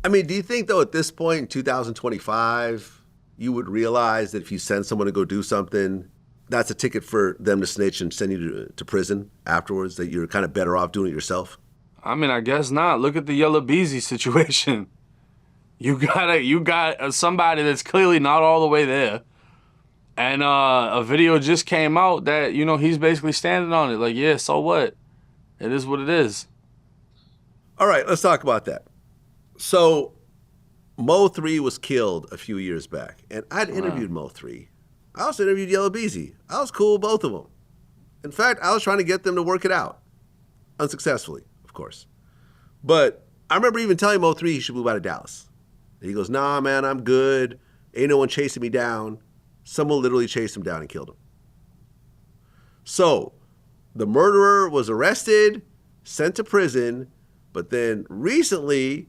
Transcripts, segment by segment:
I mean, do you think though at this point in 2025, you would realize that if you send someone to go do something, that's a ticket for them to snitch and send you to prison afterwards, that you're kind of better off doing it yourself? I mean, I guess not. Look at the Yellow Beezy situation. You got somebody that's clearly not all the way there, and a video just came out that he's basically standing on it. Like, yeah, so what? It is what it is. All right, let's talk about that. So, Mo3 was killed a few years back, and I'd Right. interviewed Mo3. I also interviewed Yellow Beezy. I was cool with both of them. In fact, I was trying to get them to work it out. Unsuccessfully, of course. But I remember even telling Mo3 he should move out of Dallas. And he goes, nah, man, I'm good. Ain't no one chasing me down. Someone literally chased him down and killed him. So, the murderer was arrested, sent to prison, but then recently,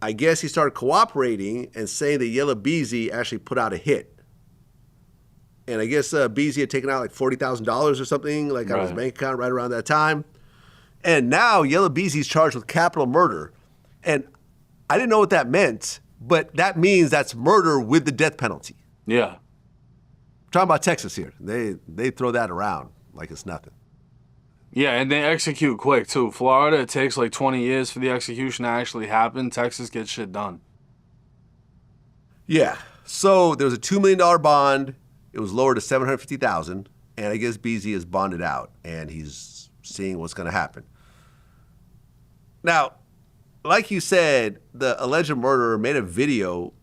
I guess he started cooperating and saying that Yella Beezy actually put out a hit. And I guess Beezy had taken out like $40,000 or something, like out of his Right. bank account right around that time. And now Yella Beezy's charged with capital murder. And I didn't know what that meant, but that means that's murder with the death penalty. Yeah. I'm talking about Texas here. They throw that around like it's nothing. Yeah, and they execute quick too. Florida, it takes like 20 years for the execution to actually happen. Texas gets shit done. Yeah. So there was a $2 million bond. It was lowered to $750,000, and I guess Beezy is bonded out, and he's seeing what's going to happen. Now, like you said, the alleged murderer made a video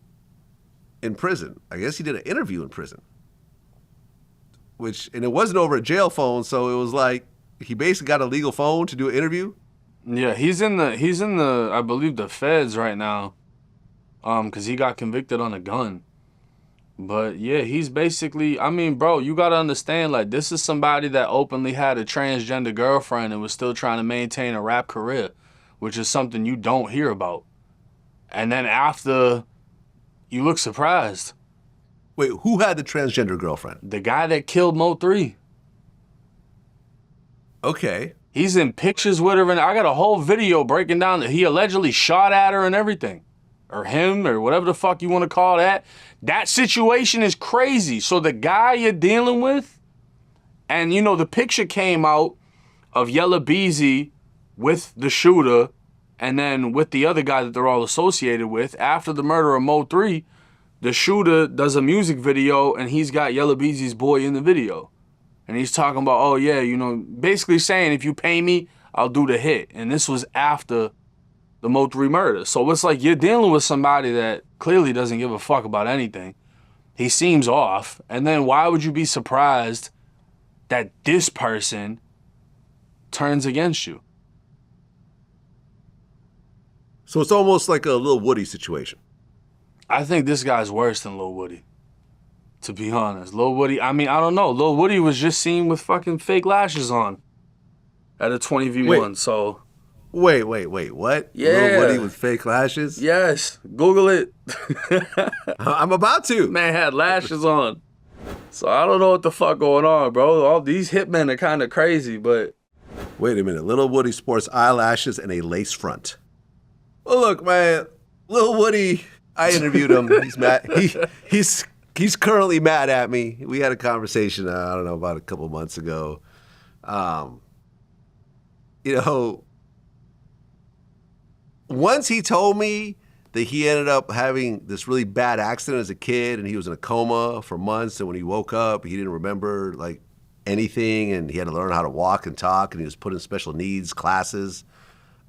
in prison. I guess he did an interview in prison, and it wasn't over a jail phone, so it was like he basically got a legal phone to do an interview. Yeah, he's in the I believe the feds right now. Cuz he got convicted on a gun. But yeah, he's basically, I mean, bro, you got to understand, like, this is somebody that openly had a transgender girlfriend and was still trying to maintain a rap career, which is something you don't hear about. And then after, you look surprised. Wait, who had the transgender girlfriend? The guy that killed Mo3, Okay. he's in pictures with her, and I got a whole video breaking down that he allegedly shot at her and everything. Or him, or whatever the fuck you want to call that. That situation is crazy. So the guy you're dealing with, and the picture came out of Yella Beezy with the shooter, and then with the other guy that they're all associated with. After the murder of Mo3, the shooter does a music video, and he's got Yella Beezy's boy in the video. And he's talking about, oh yeah, basically saying, if you pay me, I'll do the hit. And this was after the Mo3 murder. So it's like you're dealing with somebody that clearly doesn't give a fuck about anything. He seems off. And then why would you be surprised that this person turns against you? So it's almost like a Lil Woody situation. I think this guy's worse than Lil Woody, to be honest. Lil Woody, I mean, I don't know. Lil Woody was just seen with fucking fake lashes on at a 20v1, Wait. so... Wait, what? Yeah. Lil Woody with fake lashes? Yes, Google it. I'm about to. Man had lashes on. So I don't know what the fuck going on, bro. All these hitmen are kind of crazy, but Wait a minute. Lil Woody sports eyelashes and a lace front. Well, look, man. Lil Woody, I interviewed him. He's mad. He's currently mad at me. We had a conversation, I don't know, about a couple months ago. You know, once he told me that he ended up having this really bad accident as a kid and he was in a coma for months, and when he woke up, he didn't remember like anything, and he had to learn how to walk and talk, and he was put in special needs classes.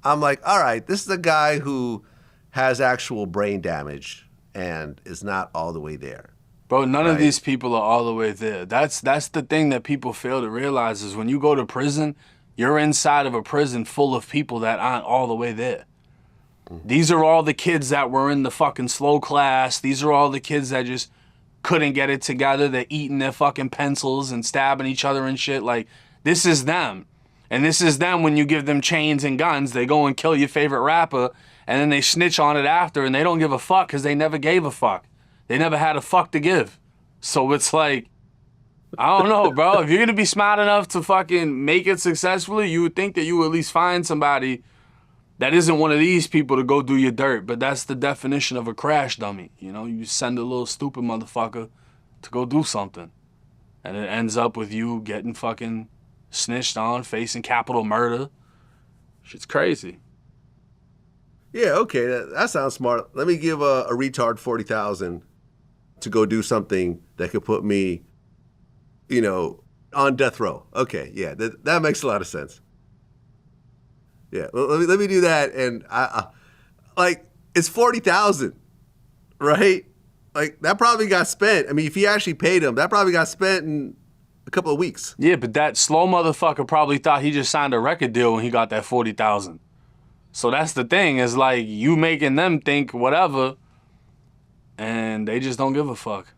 I'm like, all right, this is a guy who has actual brain damage and is not all the way there. bro, none of Right. these people are all the way there. That's the thing that people fail to realize is when you go to prison, you're inside of a prison full of people that aren't all the way there. These are all the kids that were in the fucking slow class. These are all the kids that just couldn't get it together. They're eating their fucking pencils and stabbing each other and shit. Like, this is them. And this is them when you give them chains and guns. They go and kill your favorite rapper, and then they snitch on it after, and they don't give a fuck because they never gave a fuck. They never had a fuck to give. So it's like, I don't know, bro. If you're going to be smart enough to fucking make it successfully, you would think that you would at least find somebody that isn't one of these people to go do your dirt, but that's the definition of a crash dummy. You know, you send a little stupid motherfucker to go do something, and it ends up with you getting fucking snitched on, facing capital murder. Shit's crazy. Yeah, okay, that sounds smart. Let me give a retard 40,000 to go do something that could put me, you know, on death row. Okay, yeah, that makes a lot of sense. Yeah, let me do that, and I like, it's 40,000, right? Like, that probably got spent. I mean, if he actually paid him, that probably got spent in a couple of weeks. Yeah, but that slow motherfucker probably thought he just signed a record deal when he got that 40,000. So that's the thing, is like, you making them think whatever, and they just don't give a fuck.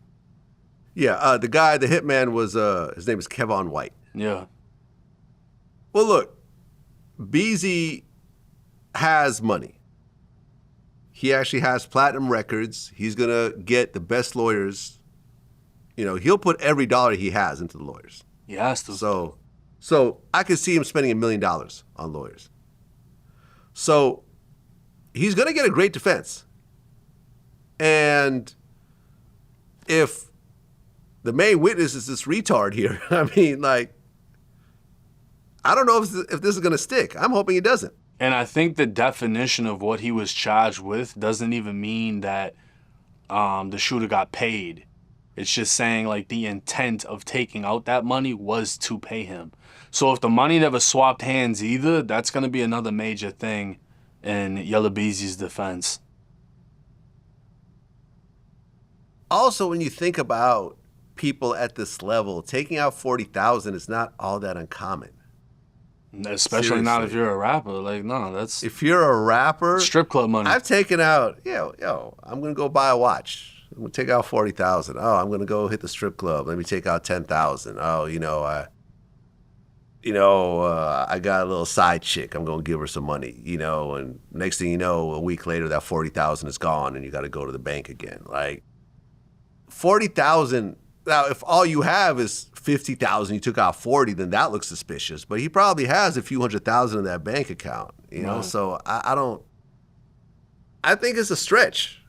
Yeah, the guy, the hitman, was his name is Kevon White. Yeah. Well, look, Beezy has money. He actually has platinum records. He's gonna get the best lawyers. You know, he'll put every dollar he has into the lawyers. He has to. So I could see him spending $1 million on lawyers. So he's gonna get a great defense. And if the main witness is this retard here, I mean, like, I don't know if this is gonna stick. I'm hoping it doesn't. And I think the definition of what he was charged with doesn't even mean that the shooter got paid. It's just saying, like, the intent of taking out that money was to pay him. So if the money never swapped hands either, that's going to be another major thing in Yella Beezy's defense. Also, when you think about people at this level, taking out 40,000 is not all that uncommon. Especially not if Seriously. you're a rapper. Like, no, that's If you're a rapper, strip club money. I've taken out, I'm gonna go buy a watch. I'm gonna take out 40,000. Oh, I'm gonna go hit the strip club. Let me take out 10,000. Oh, I got a little side chick. I'm gonna give her some money. And next thing you know, a week later, that 40,000 is gone, and you got to go to the bank again. Like, 40,000. Now, if all you have is 50,000, you took out 40, then that looks suspicious. But he probably has a few $100,000 in that bank account. Right. So I think it's a stretch.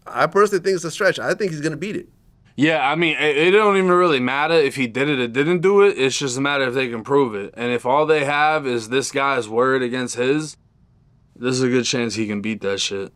I personally think it's a stretch. I think he's gonna beat it. Yeah, I mean, it don't even really matter if he did it or didn't do it. It's just a matter if they can prove it. And if all they have is this guy's word against his, there's a good chance he can beat that shit.